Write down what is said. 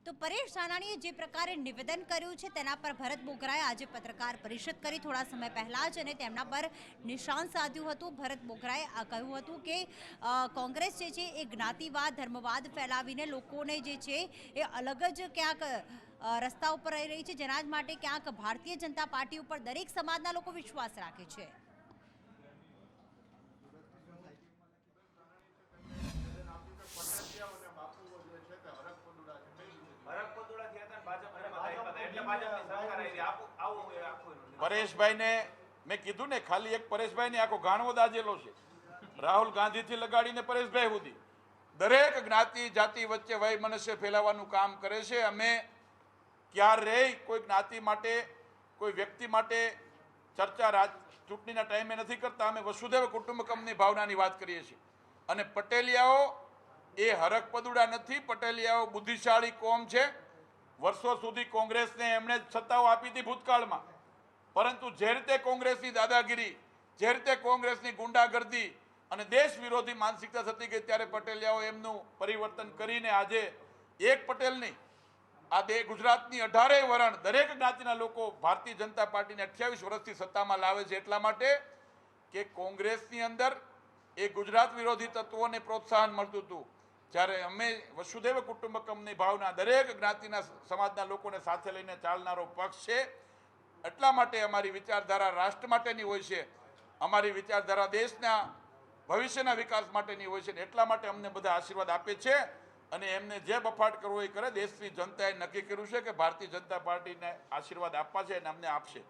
તો પરેશ ધાનાણીએ જે પ્રકારે નિવેદન કર્યું છે તેના પર ભરત બોગરાએ આજે પત્રકાર પરિષદ કરી થોડા સમય પહેલાં જ અને તેમના પર નિશાન સાધ્યું હતું। ભરત બોગરાએ કહ્યું હતું કે કોંગ્રેસ જે છે એ જ્ઞાતિવાદ ધર્મવાદ ફેલાવીને લોકોને જે છે એ અલગ જ ક્યાંક રસ્તા ઉપર રહી રહી છે, જેના જ માટે ક્યાંક ભારતીય જનતા પાર્ટી ઉપર દરેક સમાજના લોકો વિશ્વાસ રાખે છે। પરેશભાઈ ને મેં કીધું ને, ખાલી એક પરેશભાઈ ને આખો ગાણવો દાજેલો છે। રાહુલ ગાંધી થી લગાડીને પરેશભાઈ સુધી દરેક જ્ઞાતિ જાતિ વચ્ચે વય મનસ્ય ફેલાવવાનું કામ કરે છે। અમે ક્યારેય કોઈ જ્ઞાતિ માટે કોઈ વ્યક્તિ માટે ચર્ચા ચૂંટણીના ટાઈમે નથી કરતા। અમે વસુધૈવ કુટુંબકમની ભાવનાની વાત કરીએ છીએ। અને પટેલિયાઓ એ હરખપદુડા નથી, પટેલિયાઓ બુદ્ધિશાળી કોમ છે। વર્ષો સુધી કોંગ્રેસને એમણે સત્તાઓ આપી હતી ભૂતકાળમાં, પરંતુ જે રીતે કોંગ્રેસની દાદાગીરી, જે રીતે કોંગ્રેસની ગુંડાગર્દી અને દેશ વિરોધી માનસિકતા થતી ગઈ, ત્યારે પટેલિયાઓ એમનું પરિવર્તન કરીને આજે એક પટેલ નહીં, આ ગુજરાતની 18 વરણ દરેક જ્ઞાતિના લોકો ભારતીય જનતા પાર્ટીને 28 વર્ષથી સત્તામાં લાવે છે। એટલા માટે કે કોંગ્રેસની અંદર એ ગુજરાત વિરોધી તત્વોને પ્રોત્સાહન મળતું હતું, જ્યારે અમે વસુધૈવ કુટુંબકમની ભાવના દરેક જ્ઞાતિના સમાજના લોકોને સાથે લઈને ચાલનારો પક્ષ છે। એટલા માટે અમારી વિચારધારા રાષ્ટ્ર માટેની હોય છે, અમારી વિચારધારા દેશના ભવિષ્યના વિકાસ માટેની હોય છે। એટલા માટે અમને બધા આશીર્વાદ આપે છે અને એમને જે બફાટ કરવો એ કરે। દેશની જનતાએ નક્કી કર્યું છે કે ભારતીય જનતા પાર્ટીને આશીર્વાદ આપવા છે અને અમને આપશે।